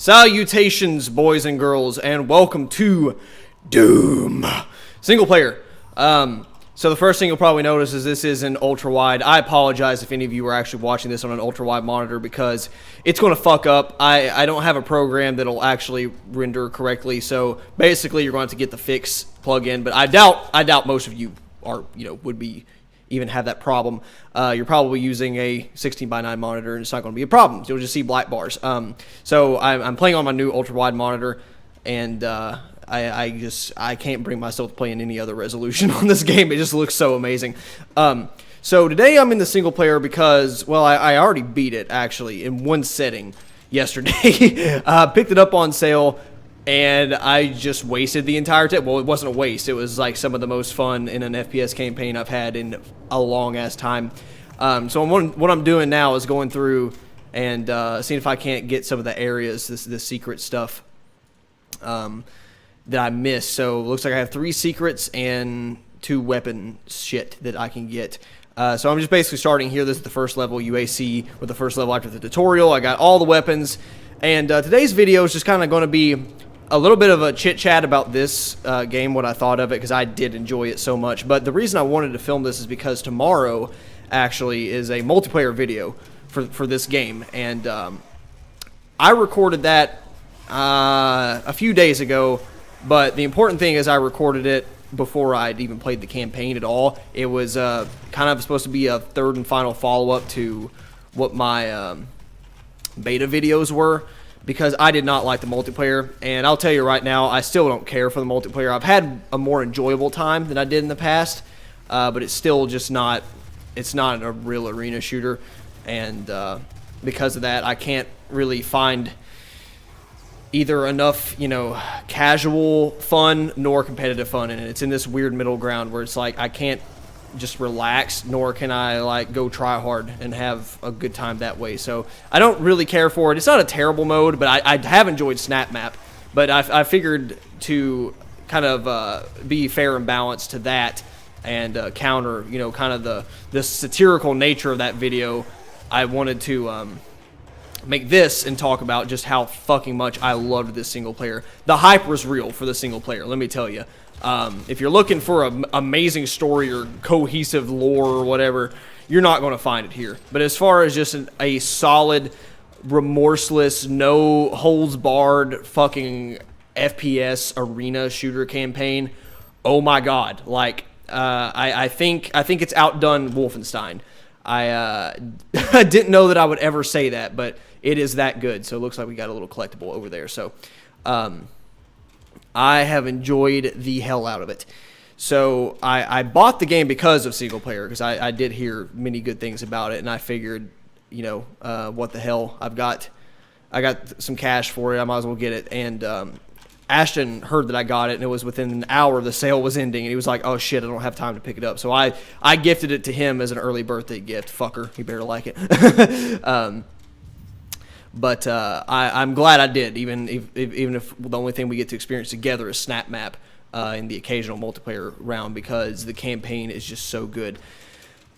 Salutations, boys and girls, and welcome to Doom single player. So the first thing you'll probably notice is this is an ultra-wide. I apologize if any of you are actually watching this on an ultra-wide monitor because it's going to fuck up. I don't have a program that'll actually render correctly, so basically you're going to have to get the fix plug-in. But I doubt most of you are, would be even have that problem. You're probably using a 16:9 monitor, and it's not going to be a problem. You'll just see black bars. So I'm playing on my new ultra-wide monitor, and I can't bring myself to play in any other resolution on this game. It just looks so amazing. So today I'm in the single player because, well, I already beat it actually in one setting yesterday. Picked it up on sale, and I just wasted the entire time. Well, it wasn't a waste. It was like some of the most fun in an FPS campaign I've had in a long ass time. So what I'm doing now is going through and seeing if I can't get some of the areas, this secret stuff that I missed. So it looks like I have 3 secrets and 2 weapon shit that I can get. So I'm just basically starting here. This is the first level, UAC with the first level after the tutorial. I got all the weapons. And today's video is just kind of going to be a little bit of a chit-chat about this game, what I thought of it, because I did enjoy it so much. But the reason I wanted to film this is because tomorrow actually is a multiplayer video for this game. And I recorded that a few days ago, but the important thing is I recorded it before I'd even played the campaign at all. It was kind of supposed to be a third and final follow-up to what my beta videos were, because I did not like the multiplayer, and I'll tell you right now, I still don't care for the multiplayer. I've had a more enjoyable time than I did in the past, but it's still just not, it's not a real arena shooter, and because of that, I can't really find either enough, casual fun nor competitive fun in it. It's in this weird middle ground where it's like I can't just relax, nor can I like go try hard and have a good time that way. So I don't really care for it. It's not a terrible mode, but I have enjoyed Snap Map. But I figured to kind of be fair and balanced to that and counter, kind of the satirical nature of that video, I wanted to make this and talk about just how fucking much I loved this single player. The hype was real for the single player, let me tell you. If you're looking for an amazing story or cohesive lore or whatever, you're not going to find it here. But as far as just a solid, remorseless, no holds barred fucking FPS arena shooter campaign, oh my god! Like I think it's outdone Wolfenstein. I didn't know that I would ever say that, but it is that good. So it looks like we got a little collectible over there. So I have enjoyed the hell out of it. So I bought the game because of single player, because I did hear many good things about it, and I figured, what the hell, I got some cash for it, I might as well get it. And Ashton heard that I got it, and it was within an hour the sale was ending, and he was like, oh shit, I don't have time to pick it up. So I gifted it to him as an early birthday gift. Fucker, he better like it. But I'm glad I did, even if the only thing we get to experience together is Snap Map in the occasional multiplayer round, because the campaign is just so good.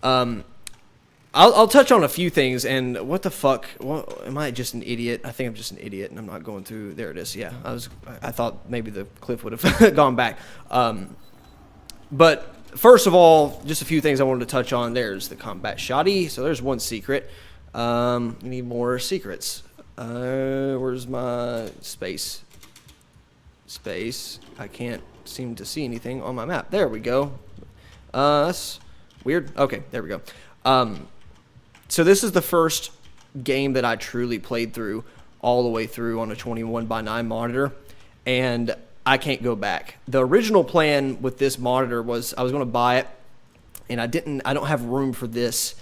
I'll touch on a few things, and what the fuck? Am I just an idiot? I think I'm just an idiot, and I'm not going through. There it is. Yeah, I thought maybe the clip would have gone back. But first of all, just a few things I wanted to touch on. There's the combat shoddy. So there's one secret. You need more secrets. Where's my space? I can't seem to see anything on my map. There we go. That's weird. Okay, there we go. So this is the first game that I truly played through all the way through on a 21:9 monitor, and I can't go back. The original plan with this monitor was I was going to buy it, and I don't have room for this.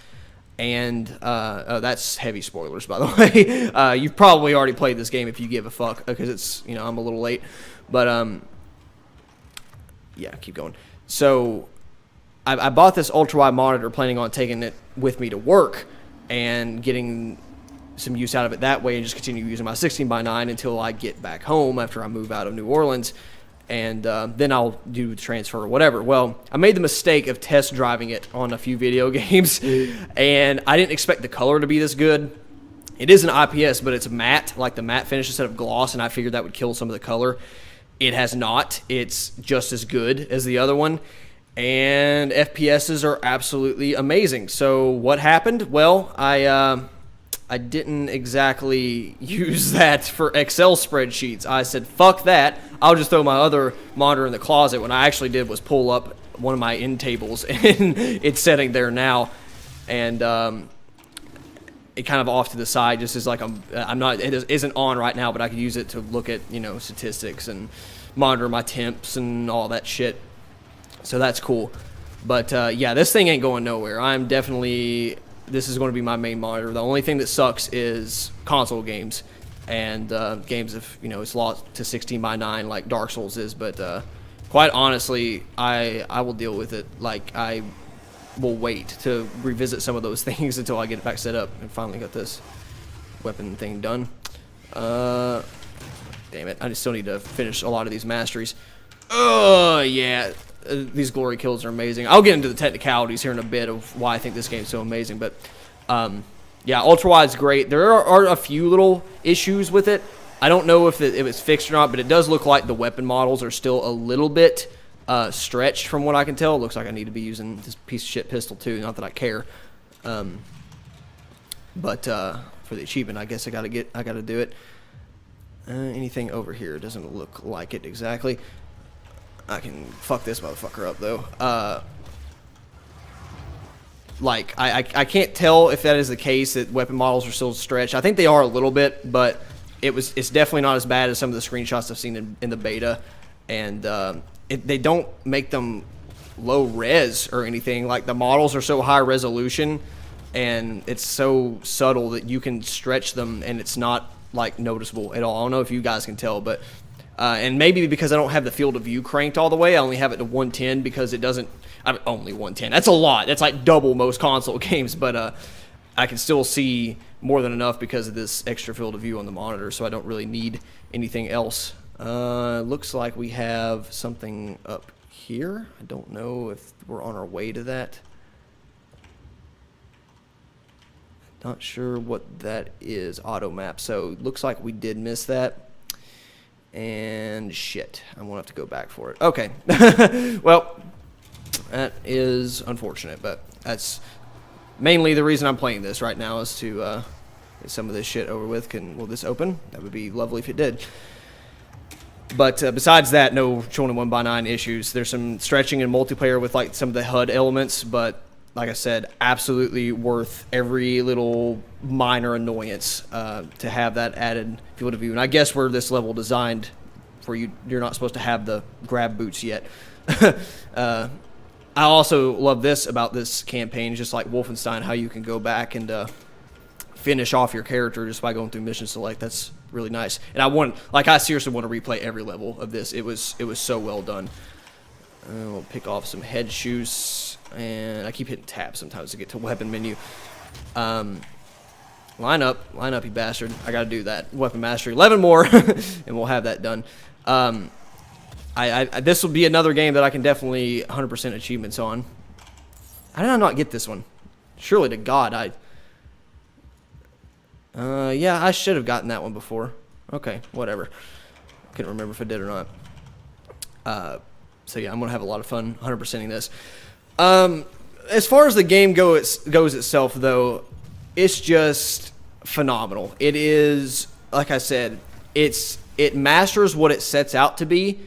And that's heavy spoilers, by the way. You've probably already played this game if you give a fuck, because it's, I'm a little late. But yeah, keep going. So I bought this ultra-wide monitor planning on taking it with me to work and getting some use out of it that way, and just continue using my 16:9 until I get back home after I move out of New Orleans. And then I'll do the transfer or whatever. Well, I made the mistake of test driving it on a few video games, and I didn't expect the color to be this good. It is an IPS, but it's matte, like the matte finish instead of gloss, and I figured that would kill some of the color. It has not. It's just as good as the other one, and FPSs are absolutely amazing. So what happened? Well, I didn't exactly use that for Excel spreadsheets. I said, fuck that. I'll just throw my other monitor in the closet. What I actually did was pull up one of my end tables, and it's sitting there now. And it kind of off to the side, just as like I'm not, it isn't on right now, but I could use it to look at, you know, statistics and monitor my temps and all that shit. So that's cool. But yeah, this thing ain't going nowhere. I'm definitely, this is going to be my main monitor. The only thing that sucks is console games and games if, you know, it's lost to 16:9 like Dark Souls is. But quite honestly, I will deal with it. Like, I will wait to revisit some of those things until I get it back set up and finally got this weapon thing done. Damn it, I just still need to finish a lot of these masteries. Oh yeah, these glory kills are amazing. I'll get into the technicalities here in a bit of why I think this game's so amazing, but yeah, Ultrawide's great. There are a few little issues with it. I don't know if it's fixed or not, but it does look like the weapon models are still a little bit stretched from what I can tell. It looks like I need to be using this piece of shit pistol too, not that I care. But for the achievement, I guess I gotta do it. Anything over here doesn't look like it exactly. I can fuck this motherfucker up though. Like I can't tell if that is the case, that weapon models are still stretched. I think they are a little bit, but it's definitely not as bad as some of the screenshots I've seen in the beta. And they don't make them low res or anything. Like, the models are so high resolution and it's so subtle that you can stretch them and it's not like noticeable at all. I don't know if you guys can tell, but and maybe because I don't have the field of view cranked all the way, I only have it to 110 because it doesn't. I mean, only 110. That's a lot. That's like double most console games, but I can still see more than enough because of this extra field of view on the monitor, so I don't really need anything else. Looks like we have something up here. I don't know if we're on our way to that. Not sure what that is. Auto map. So looks like we did miss that. And shit, I'm gonna have to go back for it. Okay. Well, that is unfortunate, but that's mainly the reason I'm playing this right now, is to get some of this shit over with. Will this open? That would be lovely if it did. But besides that, no 21:9 issues. There's some stretching in multiplayer with like some of the HUD elements, but like I said, absolutely worth every little minor annoyance to have that added field of view. And I guess we're this level designed for you're not supposed to have the grab boots yet. I also love this about this campaign, just like Wolfenstein, how you can go back and finish off your character just by going through mission select. That's really nice. And I seriously want to replay every level of this. It was so well done. We'll pick off some head shoes, and I keep hitting tab sometimes to get to weapon menu. Line up, you bastard. I gotta do that. Weapon mastery, 11 more, and we'll have that done. This will be another game that I can definitely 100% achievements on. How did I not get this one? Surely to God, yeah, I should have gotten that one before. Okay, whatever. Couldn't remember if I did or not. So yeah, I'm gonna have a lot of fun 100%ing this. As far as the game goes itself, though, it's just phenomenal. It is, like I said, it masters what it sets out to be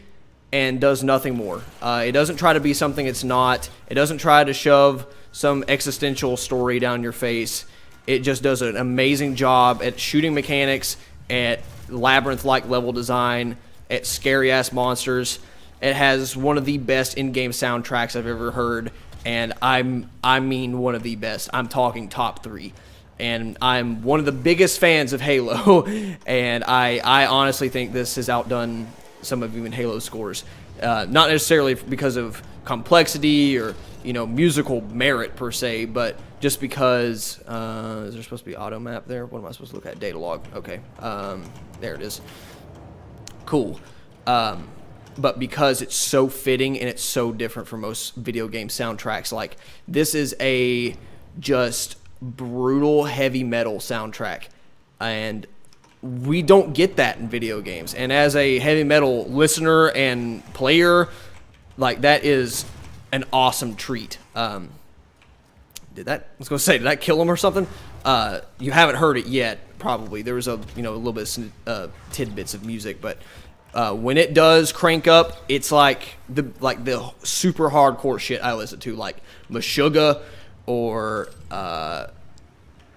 and does nothing more. It doesn't try to be something it's not. It doesn't try to shove some existential story down your face. It just does an amazing job at shooting mechanics, at labyrinth-like level design, at scary-ass monsters. It has one of the best in-game soundtracks I've ever heard, and I mean one of the best. I'm talking top 3. And I'm one of the biggest fans of Halo, and I honestly think this has outdone some of even Halo's scores. Not necessarily because of complexity or, you know, musical merit per se, but just because is there supposed to be auto map there? What am I supposed to look at? Data log. Okay, there it is. Cool. But because it's so fitting and it's so different from most video game soundtracks, like, this is a just brutal heavy metal soundtrack, and we don't get that in video games. And as a heavy metal listener and player, like, that is an awesome treat. Did that kill him or something? You haven't heard it yet, probably. There was a little bit of tidbits of music, but when it does crank up, it's like the super hardcore shit I listen to, like Meshuggah or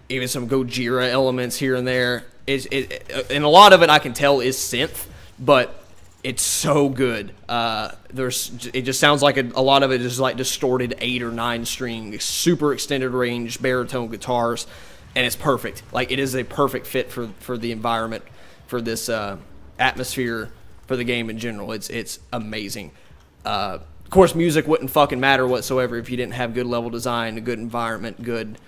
even some Gojira elements here and there. And a lot of it I can tell is synth, but it's so good. It just sounds like a lot of it is like distorted 8 or 9 string, super extended range baritone guitars, and it's perfect. Like, it is a perfect fit for the environment, for this atmosphere, for the game in general. It's amazing. Of course, music wouldn't fucking matter whatsoever if you didn't have good level design, a good environment, good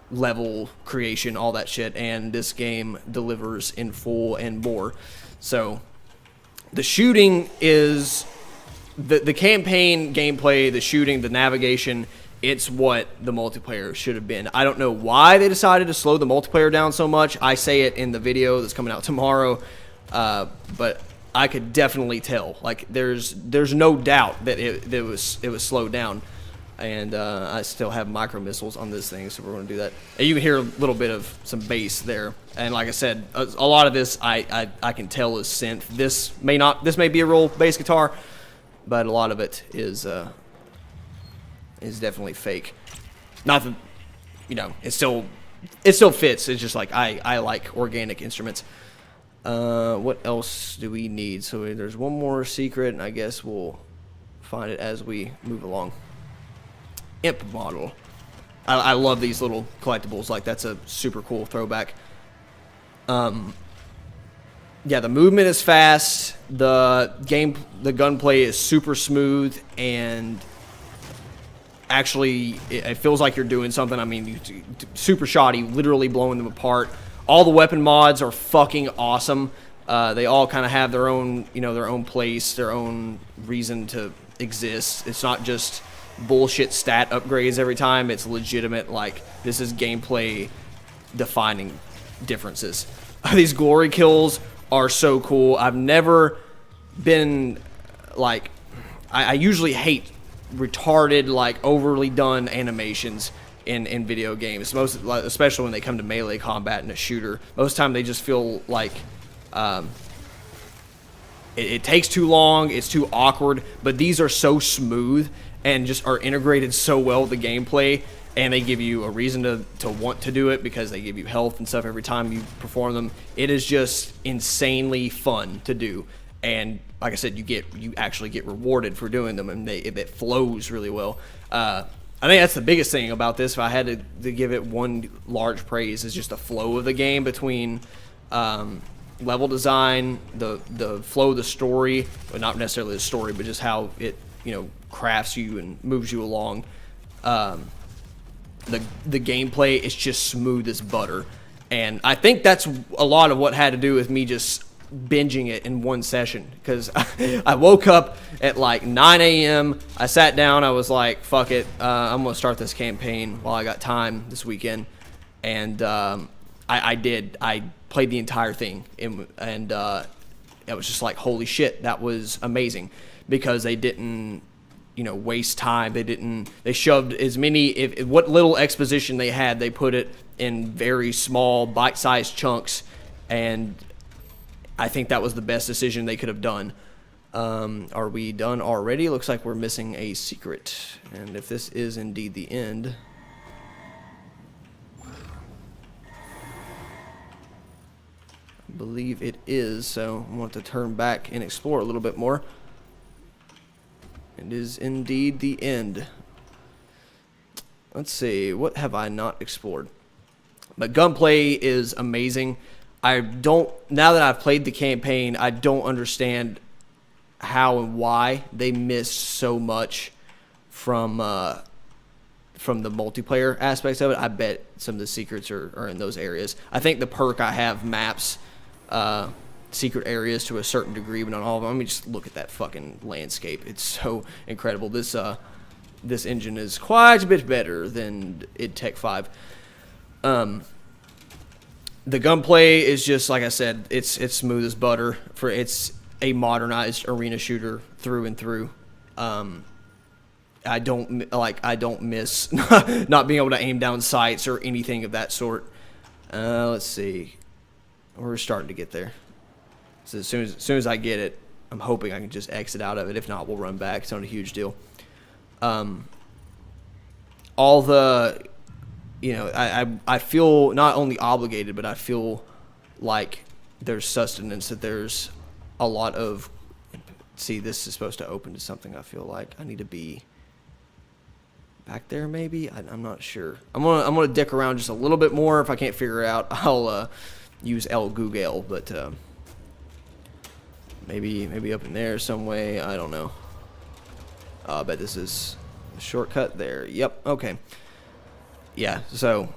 level creation, all that shit, and this game delivers in full and more. So the shooting is the campaign gameplay, the shooting, the navigation, it's what the multiplayer should have been. I don't know why they decided to slow the multiplayer down so much. I say it in the video that's coming out tomorrow, but I could definitely tell. Like, there's no doubt that it was slowed down. And I still have micro missiles on this thing, so we're going to do that. And you can hear a little bit of some bass there. And like I said, a lot of this I can tell is synth. This may be a real bass guitar, but a lot of it is definitely fake. Not that, it still fits. It's just like I like organic instruments. What else do we need? So there's one more secret, and I guess we'll find it as we move along. Imp model. I love these little collectibles. Like, that's a super cool throwback. Yeah, the movement is fast. The gunplay is super smooth, and actually it feels like you're doing something. I mean, super shoddy, literally blowing them apart. All the weapon mods are fucking awesome. They all kind of have their own, their own place, their own reason to exist. It's not just bullshit stat upgrades every time. It's legitimate, like, this is gameplay defining differences. These glory kills are so cool. I've never been, like, I usually hate retarded, like, overly done animations in video games, especially when they come to melee combat in a shooter. Most of the time they just feel like it takes too long, it's too awkward, but these are so smooth and just are integrated so well with the gameplay, and they give you a reason to want to do it because they give you health and stuff every time you perform them. It is just insanely fun to do, and like I said, you actually get rewarded for doing them, and it flows really well. I think that's the biggest thing about this. If I had to give it one large praise, is just the flow of the game between level design, the flow of the story, but not necessarily the story, but just how it crafts you and moves you along. The gameplay is just smooth as butter, and I think that's a lot of what had to do with me just binging it in one session, because I woke up at like 9 a.m. I sat down, I was like, fuck it, I'm gonna start this campaign while I got time this weekend, and I did. I played the entire thing, and it was just like, holy shit, that was amazing, because they didn't waste time. They shoved as many, what little exposition they had, they put it in very small bite-sized chunks, and I think that was the best decision they could have done. Are we done already? Looks like we're missing a secret, and if this is indeed the end, I believe it is, so I want to turn back and explore a little bit more. It is indeed the end. Let's see, what have I not explored? But gunplay is amazing. Now that I've played the campaign, I don't understand how and why they missed so much from the multiplayer aspects of it. I bet some of the secrets are in those areas. I think the perk I have maps secret areas to a certain degree, but not all of them. Let me just look at that fucking landscape. It's so incredible. This engine is quite a bit better than id Tech 5. The gunplay is just like I said, it's smooth as butter. It's a modernized arena shooter through and through. I don't miss not being able to aim down sights or anything of that sort. Let's see, we're starting to get there. So as soon as I get it, I'm hoping I can just exit out of it. If not, we'll run back. It's not a huge deal. All the, I feel not only obligated, but I feel like there's sustenance, that there's a lot of, see, this is supposed to open to something. I feel like I need to be back there, maybe. I'm not sure. I'm gonna dick around just a little bit more. If I can't figure it out, I'll use El Google, but maybe up in there some way. I don't know. I bet this is a shortcut there. Yep. Okay. Yeah. So,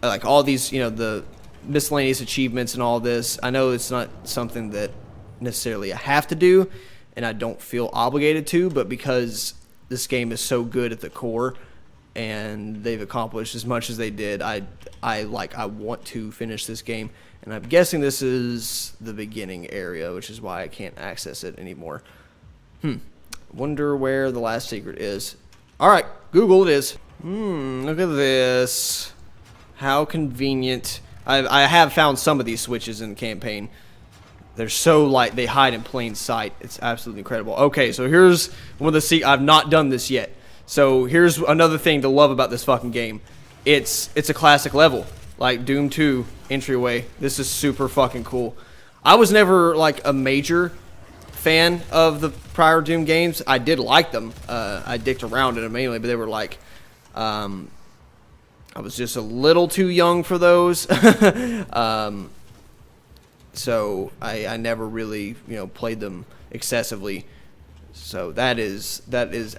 like all these, the miscellaneous achievements and all this. I know it's not something that necessarily I have to do, and I don't feel obligated to, but because this game is so good at the core, and they've accomplished as much as they did, I want to finish this game. And I'm guessing this is the beginning area, which is why I can't access it anymore. Wonder where the last secret is. All right, Google it is. Look at this. How convenient. I have found some of these switches in the campaign. They're so light, they hide in plain sight. It's absolutely incredible. Okay, so here's one of the I've not done this yet. So here's another thing to love about this fucking game. It's a classic level, like Doom 2 entryway. This is super fucking cool. I was never like a major fan of the prior Doom games. I did like them. I dicked around in them mainly, but they were like, I was just a little too young for those. So I never really, played them excessively. So that is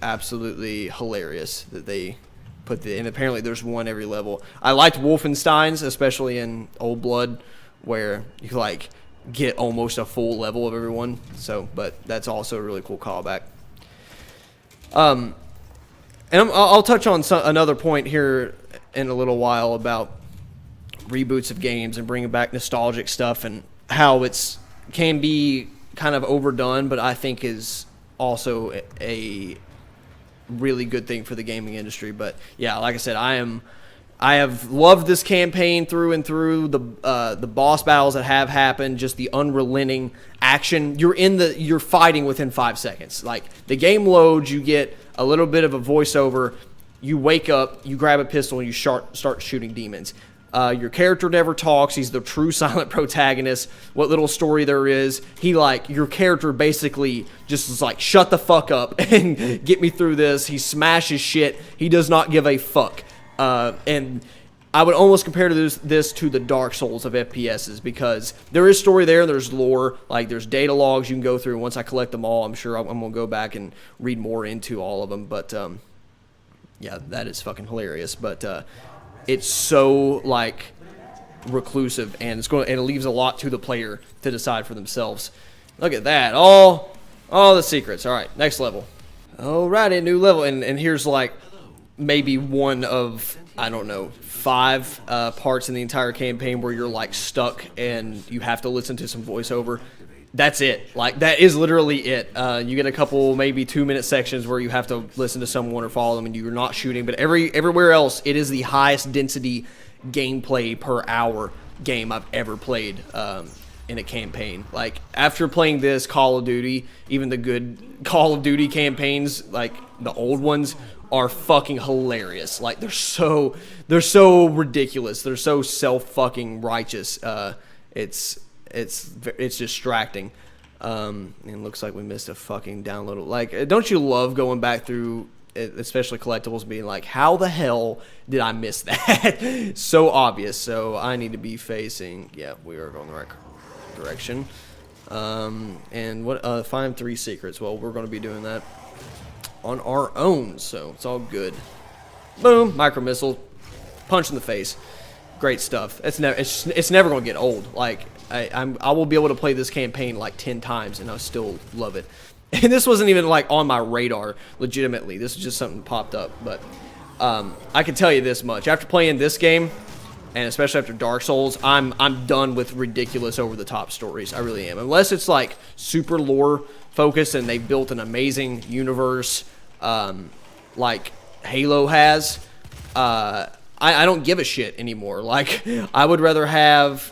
absolutely hilarious that they put and apparently there's one every level. I liked Wolfenstein's, especially in Old Blood, where you like get almost a full level of everyone. So, but that's also a really cool callback. And I'll touch on another point here in a little while about reboots of games and bringing back nostalgic stuff and how it's can be kind of overdone, but I think is also a really good thing for the gaming industry. But yeah, like I said, I have loved this campaign through and through. The boss battles that have happened, just the unrelenting action. You're fighting within 5 seconds. Like the game loads, you get a little bit of a voiceover. You wake up, you grab a pistol, and you start shooting demons. Your character never talks. He's the true silent protagonist. What little story there is, your character basically just is like, shut the fuck up and get me through this. He smashes shit. He does not give a fuck. And I would almost compare this to the Dark Souls of FPSs, because there is story there. There's lore. Like there's data logs you can go through. Once I collect them all, I'm sure I'm going to go back and read more into all of them. But yeah, that is fucking hilarious. But it's so like reclusive, and it leaves a lot to the player to decide for themselves. Look at that, all the secrets. All right, next level. Alrighty, new level, and here's like maybe one of, I don't know, 5 parts in the entire campaign where you're like stuck and you have to listen to some voiceover. That's it. Like that is literally it. You get a couple maybe 2-minute sections where you have to listen to someone or follow them, and you're not shooting. But everywhere else, it is the highest density gameplay per hour game I've ever played in a campaign. Like after playing this Call of Duty, even the good Call of Duty campaigns, like the old ones, are fucking hilarious. Like they're so ridiculous. They're so self-fucking righteous. It's distracting. And it looks like we missed a fucking download. Like, don't you love going back through, especially collectibles, being like, how the hell did I miss that? So obvious. So I need to be facing, yeah, we are going the right direction. And what, find 3 secrets. Well, we're going to be doing that on our own, so it's all good. Boom, micro missile, punch in the face. Great stuff. It's never going to get old. Like I will be able to play this campaign like 10 times and I still love it. And this wasn't even like on my radar legitimately. This is just something that popped up. But I can tell you this much: after playing this game, and especially after Dark Souls, I'm done with ridiculous over the top stories. I really am. Unless it's like super lore focused and they've built an amazing universe, like Halo has. I don't give a shit anymore. Like, I would rather have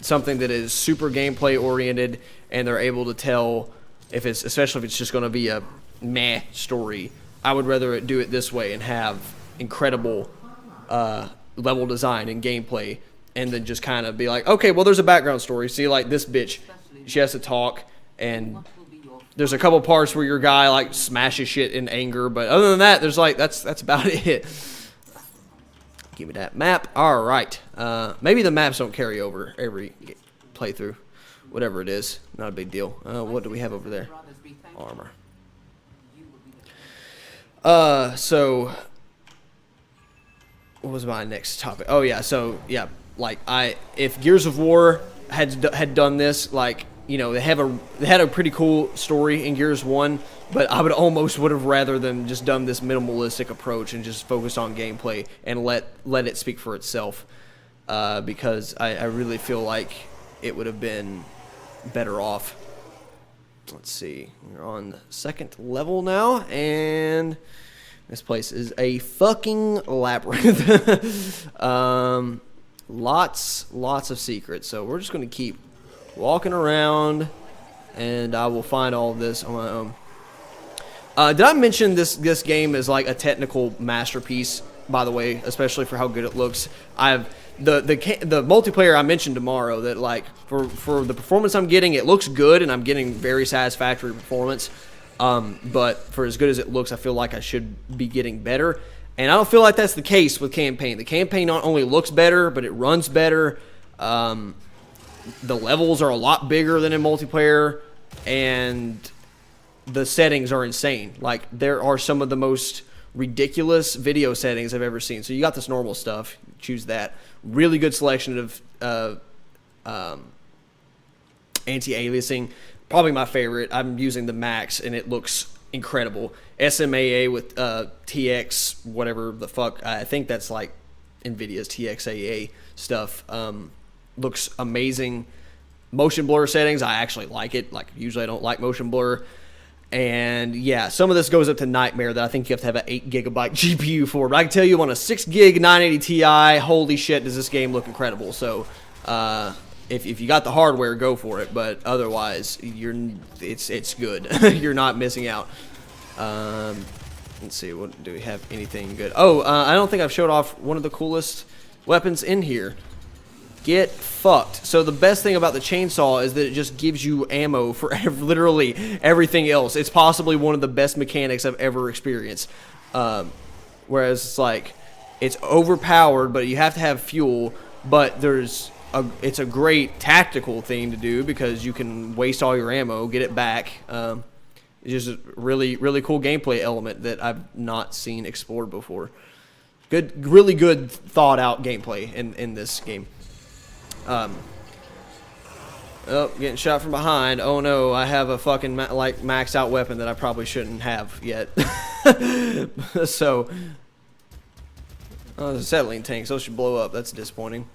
something that is super gameplay oriented and they're able to tell, especially if it's just going to be a meh story. I would rather do it this way and have incredible level design and gameplay, and then just kind of be like, okay, well, there's a background story. See, like this bitch, she has to talk, and there's a couple parts where your guy like smashes shit in anger, but other than that, there's like that's about it. Give me that map. All right. Maybe the maps don't carry over every playthrough. Whatever it is, not a big deal. What do we have over there? Armor. So what was my next topic? Oh yeah, so yeah, like if Gears of War had done this, like, you know, they had a pretty cool story in Gears 1, but I would have rather than just done this minimalistic approach and just focused on gameplay and let it speak for itself, because I really feel like it would have been better off. Let's see, we're on the second level now, and this place is a fucking labyrinth. Lots of secrets, so we're just going to keep walking around, and I will find all of this on my own. Did I mention this game is like a technical masterpiece, by the way, especially for how good it looks? The multiplayer I mentioned tomorrow, that like for the performance I'm getting, it looks good and I'm getting very satisfactory performance. But for as good as it looks, I feel like I should be getting better. And I don't feel like that's the case with campaign. The campaign not only looks better, but it runs better. The levels are a lot bigger than in multiplayer, and the settings are insane. Like, there are some of the most ridiculous video settings I've ever seen. So you got this normal stuff, choose that. Really good selection of anti-aliasing. Probably my favorite. I'm using the max, and it looks incredible. SMAA with TX, whatever the fuck. I think that's like NVIDIA's TXAA stuff. Looks amazing. Motion blur settings, I actually like it. Like, usually I don't like motion blur. And yeah, some of this goes up to nightmare that I think you have to have an 8 gigabyte GPU for. But I can tell you, on a 6 gig 980 Ti, holy shit, does this game look incredible. So if you got the hardware, go for it. But otherwise, it's good. You're not missing out. Let's see, what do we have? Anything good? Oh, I don't think I've showed off one of the coolest weapons in here. Get fucked. So the best thing about the chainsaw is that it just gives you ammo for literally everything else. It's possibly one of the best mechanics I've ever experienced. Whereas it's like, it's overpowered, but you have to have fuel. But it's a great tactical thing to do because you can waste all your ammo, get it back. It's just a really, really cool gameplay element that I've not seen explored before. Really good thought out gameplay in this game. Oh, getting shot from behind. Oh no, I have a fucking maxed out weapon that I probably shouldn't have yet. So, there's a settling tank, so it should blow up. That's disappointing.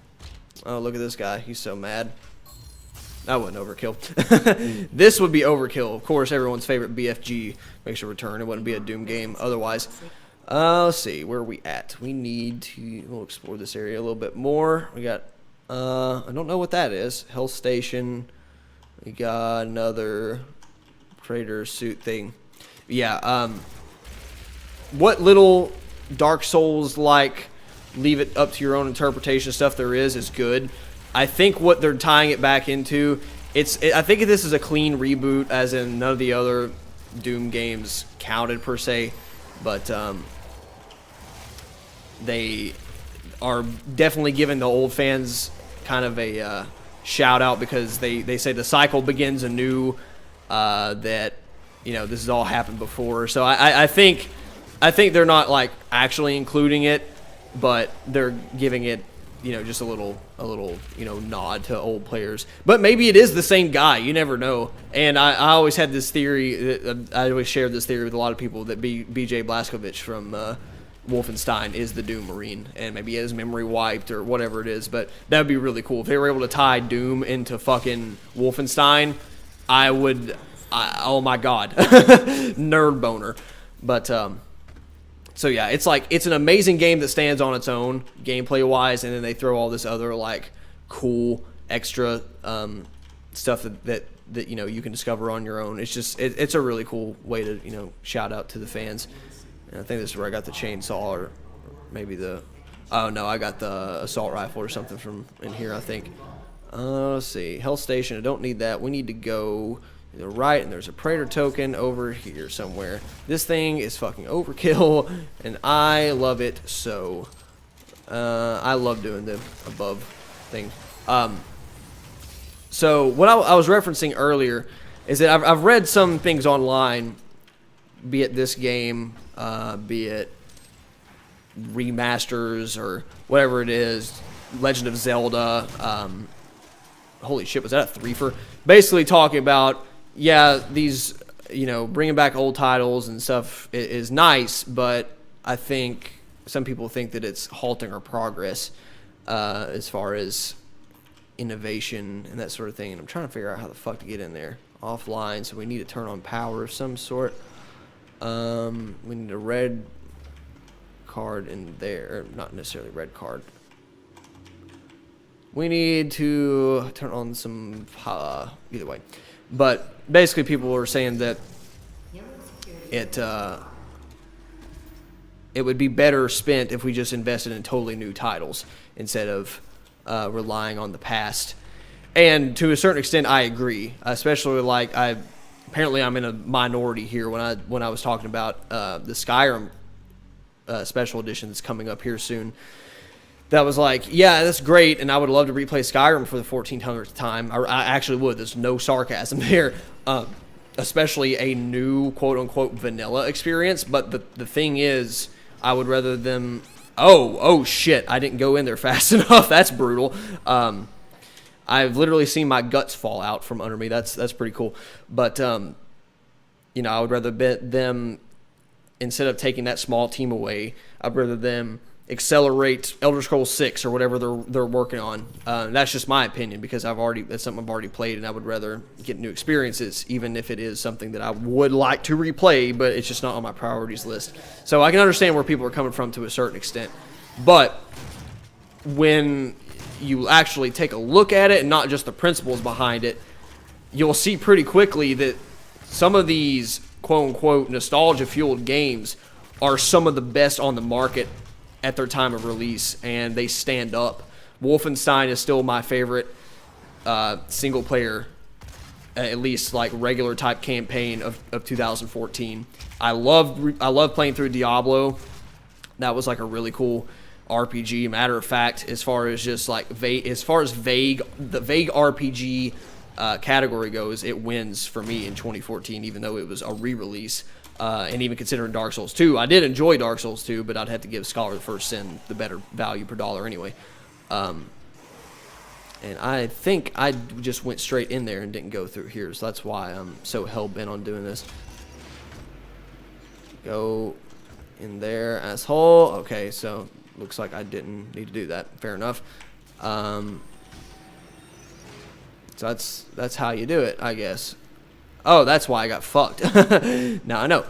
Oh, look at this guy. He's so mad. That wasn't overkill. This would be overkill. Of course, everyone's favorite BFG makes a return. It wouldn't be a Doom game otherwise. Let's see, where are we at? We'll explore this area a little bit more. We got, I don't know what that is. Health station. We got another trader suit thing. Yeah, what little Dark Souls like, leave it up to your own interpretation stuff there is good. I think what they're tying it back into, I think this is a clean reboot, as in none of the other Doom games counted per se, but they are definitely giving the old fans kind of a shout out, because they say the cycle begins anew, that, you know, this has all happened before. So I think they're not like actually including it, but they're giving it, you know, just a little, you know, nod to old players. But maybe it is the same guy. You never know. And I always had this theory. I always shared this theory with a lot of people that BJ Blazkowicz from Wolfenstein is the Doom Marine, and maybe his memory wiped or whatever it is. But that would be really cool if they were able to tie Doom into fucking Wolfenstein. I would. Oh my god, nerd boner. But so yeah, it's like it's an amazing game that stands on its own gameplay wise, and then they throw all this other like cool extra stuff that you can discover on your own. It's just it's a really cool way to shout out to the fans. And I think this is where I got the chainsaw, or maybe oh no, I got the assault rifle or something from in here, I think. Let's see, Hell Station, I don't need that. We need to go to the right, and there's a Praetor token over here somewhere. This thing is fucking overkill, and I love it so. I love doing the above thing. So what I was referencing earlier is that I've read some things online, be it this game, be it remasters or whatever it is, Legend of Zelda. Holy shit, was that a threefer? Basically talking about, yeah, these, bringing back old titles and stuff is nice, but I think some people think that it's halting our progress as far as innovation and that sort of thing. And I'm trying to figure out how the fuck to get in there. Offline, so we need to turn on power of some sort. We need a red card in there. Not necessarily red card. We need to turn on some either way. But basically people were saying that it would be better spent if we just invested in totally new titles instead of relying on the past. And to a certain extent, I agree. Especially like apparently I'm in a minority here when I was talking about the Skyrim special edition that's coming up here soon. That was like, yeah, that's great, and I would love to replay Skyrim for the 1400th time. I actually would. There's no sarcasm there. Especially a new quote-unquote vanilla experience. But the thing is, I would rather them... Oh, shit, I didn't go in there fast enough. That's brutal. I've literally seen my guts fall out from under me. That's pretty cool. But, I would rather bet them, instead of taking that small team away, I'd rather them accelerate Elder Scrolls 6 or whatever they're working on. That's just my opinion, because that's something I've already played, and I would rather get new experiences, even if it is something that I would like to replay, but it's just not on my priorities list. So I can understand where people are coming from to a certain extent. But when you actually take a look at it and not just the principles behind it, you'll see pretty quickly that some of these quote-unquote nostalgia-fueled games are some of the best on the market at their time of release, and they stand up. Wolfenstein is still my favorite single player, at least like regular type campaign of 2014. I love playing through Diablo. That was like a really cool RPG. Matter of fact, as far as just like vague RPG category goes, it wins for me in 2014, even though it was a re-release. And even considering Dark Souls 2, I did enjoy Dark Souls 2, but I'd have to give Scholar of the First Sin the better value per dollar anyway. And I think I just went straight in there and didn't go through here, so that's why I'm so hell-bent on doing this. Go in there, asshole. Okay, so looks like I didn't need to do that. Fair enough. So that's how you do it, I guess. Oh, that's why I got fucked. Now I know.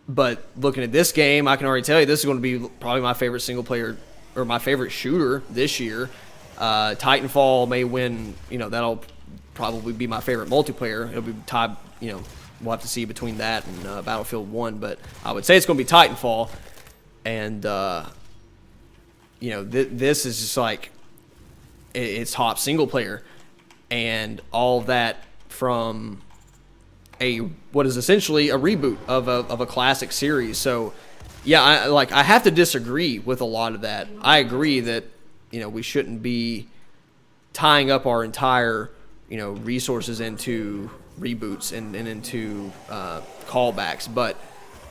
But looking at this game, I can already tell you this is going to be probably my favorite single player, or my favorite shooter this year. Titanfall may win, that'll probably be my favorite multiplayer. It'll be tied, we'll have to see between that and Battlefield 1, but I would say it's going to be Titanfall. And, this is just like, it's top single player. And all that from what is essentially a reboot of a classic series. So, yeah, I have to disagree with a lot of that. I agree that we shouldn't be tying up our entire resources into reboots and into callbacks. But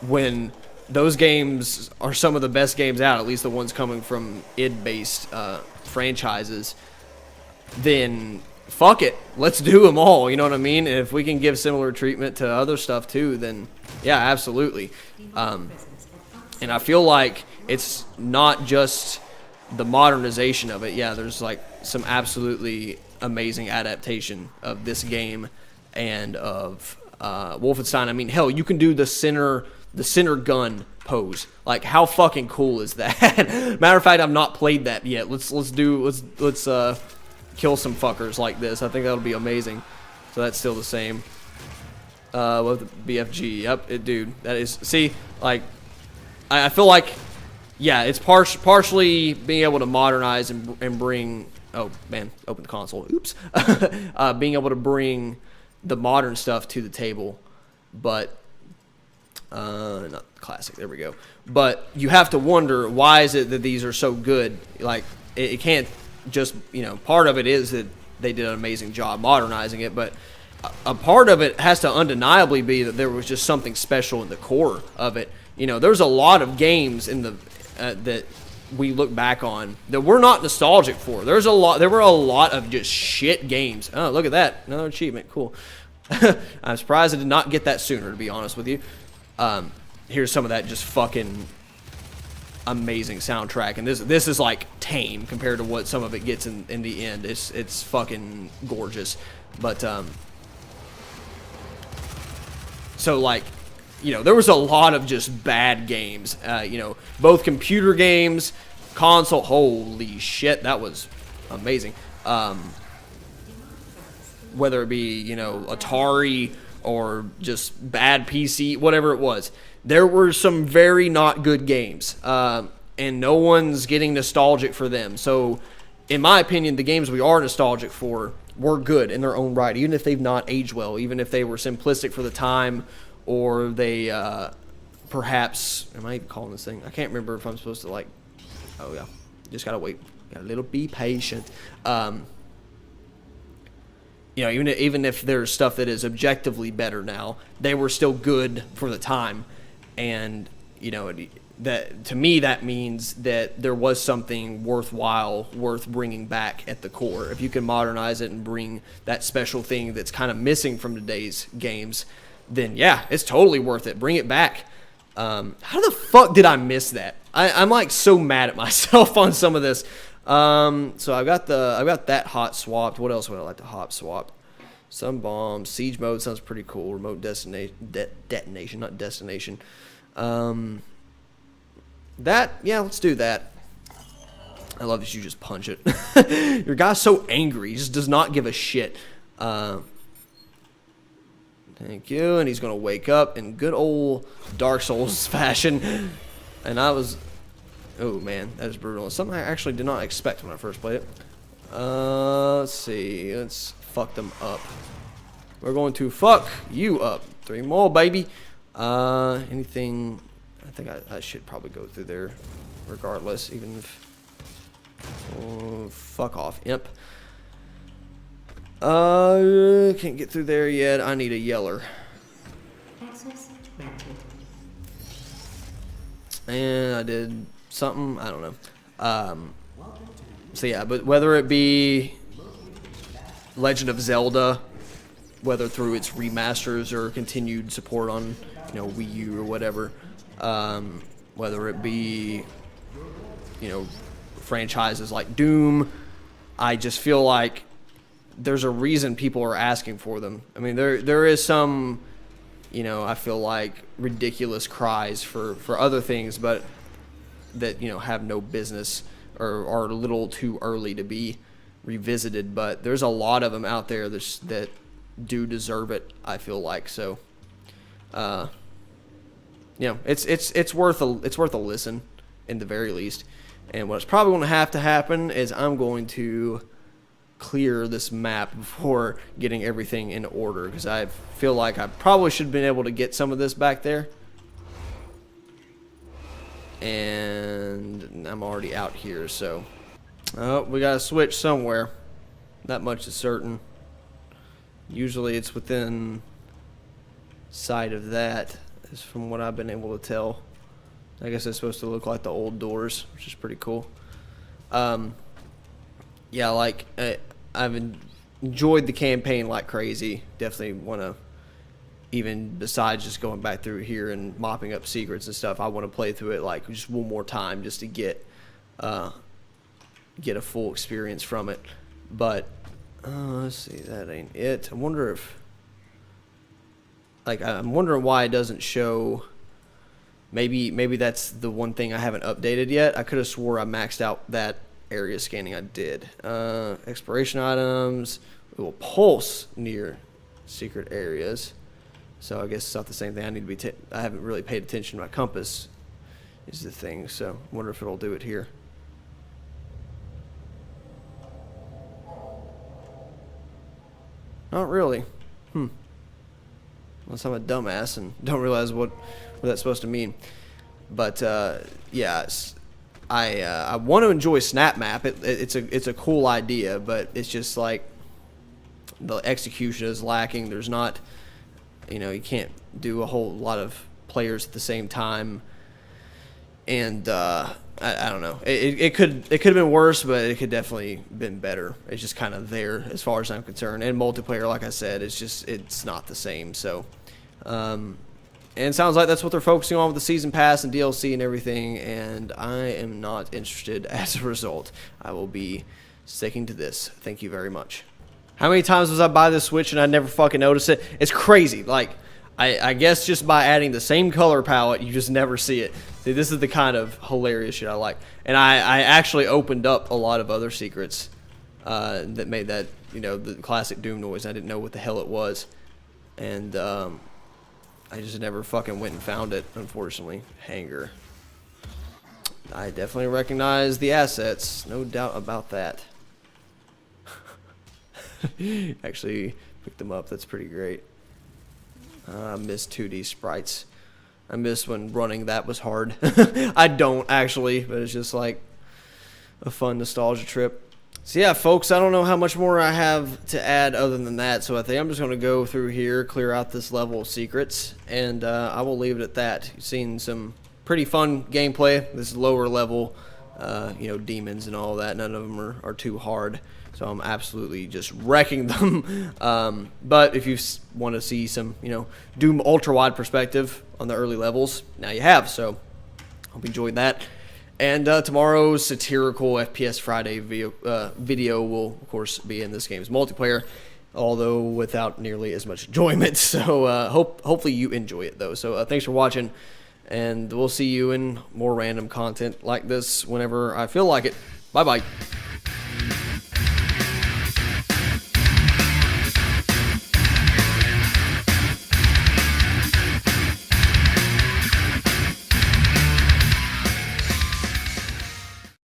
when those games are some of the best games out, at least the ones coming from id-based franchises, then fuck it, let's do them all. You know what I mean? And if we can give similar treatment to other stuff too, then yeah, absolutely. And I feel like it's not just the modernization of it. Yeah, there's like some absolutely amazing adaptation of this game and of Wolfenstein. I mean, hell, you can do the center gun pose. Like, how fucking cool is that? Matter of fact, I've not played that yet. Let's kill some fuckers like this. I think that'll be amazing. So that's still the same. With the BFG. Yep, dude. That is. See, like, I feel like, yeah, it's partially being able to modernize and bring. Oh man, open the console. Oops. Being able to bring the modern stuff to the table, but not classic. There we go. But you have to wonder, why is it that these are so good? Like, it can't just, you know, part of it is that they did an amazing job modernizing it, but a part of it has to undeniably be that there was just something special in the core of it. You know, there's a lot of games in the that we look back on that we're not nostalgic for. There were a lot of just shit games. Oh, look at that. Another achievement. Cool. I'm surprised I did not get that sooner, to be honest with you. Here's some of that just fucking amazing soundtrack, and this is like tame compared to what some of it gets in the end. It's fucking gorgeous. But so, like, you know, there was a lot of just bad games, you know, both computer games, console. Holy shit, that was amazing. Whether it be, you know, Atari or just bad PC, whatever it was, there were some very not good games, and no one's getting nostalgic for them. So, in my opinion, the games we are nostalgic for were good in their own right, even if they've not aged well, even if they were simplistic for the time, or they perhaps, am I even calling this thing? I can't remember if I'm supposed to, like, oh yeah, just gotta wait, gotta be patient. You know, even if there's stuff that is objectively better now, they were still good for the time, and you know, that to me that means that there was something worthwhile, worth bringing back at the core. If you can modernize it and bring that special thing that's kind of missing from today's games, then yeah, it's totally worth it. Bring it back. How the fuck did I miss that? I'm like so mad at myself on some of this. So I've got that hot swapped. What else would I like to hot swap? Some bombs. Siege mode sounds pretty cool. Remote detonation, not destination. That, yeah, let's do that. I love that you just punch it. Your guy's so angry. He just does not give a shit. Thank you. And he's going to wake up in good old Dark Souls fashion. And I was... Oh, man. That is brutal. It's something I actually did not expect when I first played it. Let's see. Let's fuck them up. We're going to fuck you up. 3 more, baby. Anything... I think I should probably go through there regardless, even if... Oh, fuck off, imp. Can't get through there yet. I need a yeller. And I did something, I don't know. So yeah, but whether it be Legend of Zelda, whether through its remasters or continued support on, you know, Wii U or whatever, whether it be, you know, franchises like Doom, I just feel like there's a reason people are asking for them. I mean, there is some, you know, I feel like ridiculous cries for other things, but that, you know, have no business or are a little too early to be revisited. But there's a lot of them out there that do deserve it, I feel like. So, you know, it's worth a listen in the very least. And what's probably going to have to happen is I'm going to clear this map before getting everything in order, because I feel like I probably should have been able to get some of this back there. And I'm already out here, so we gotta switch somewhere. That much is certain. Usually it's within sight of that, is from what I've been able to tell. I guess it's supposed to look like the old doors, which is pretty cool. Yeah, like I've enjoyed the campaign like crazy. Definitely want to, even besides just going back through here and mopping up secrets and stuff, I want to play through it like just one more time just to get a full experience from it. But let's see, that ain't it. I wonder if, like, I'm wondering why it doesn't show. Maybe that's the one thing I haven't updated yet. I could have swore I maxed out that area scanning. I did. Exploration items. It will pulse near secret areas. So I guess it's not the same thing. I need to be. I haven't really paid attention to my compass. Is the thing. So I wonder if it'll do it here. Not really. Unless I'm a dumbass and don't realize what that's supposed to mean. But yeah, I want to enjoy Snap Map. It's a cool idea, but it's just like the execution is lacking. There's not, you can't do a whole lot of players at the same time, and I don't know. It could have been worse, but it could definitely been better. It's just kind of there as far as I'm concerned. And multiplayer, like I said, it's not the same. So, and it sounds like that's what they're focusing on with the season pass and DLC and everything. And I am not interested as a result. I will be sticking to this. Thank you very much. How many times was I buy this Switch and I never fucking noticed it? It's crazy. Like, I guess just by adding the same color palette, you just never see it. See, this is the kind of hilarious shit I like. And I actually opened up a lot of other secrets that made that, the classic Doom noise. I didn't know what the hell it was. And I just never fucking went and found it, unfortunately. Hanger. I definitely recognize the assets. No doubt about that. Actually picked them up. That's pretty great. I miss 2D sprites. I miss when running that was hard. I don't actually, but it's just like a fun nostalgia trip. So yeah, folks, I don't know how much more I have to add other than that. So I think I'm just going to go through here, clear out this level of secrets, and I will leave it at that. You've seen some pretty fun gameplay. This lower level, demons and all that. None of them are too hard. So I'm absolutely just wrecking them. But if you want to see some, Doom Ultrawide perspective on the early levels, now you have. So hope you enjoyed that. And tomorrow's satirical FPS Friday video will, of course, be in this game's multiplayer, although without nearly as much enjoyment. So hopefully you enjoy it, though. So thanks for watching, and we'll see you in more random content like this whenever I feel like it. Bye-bye.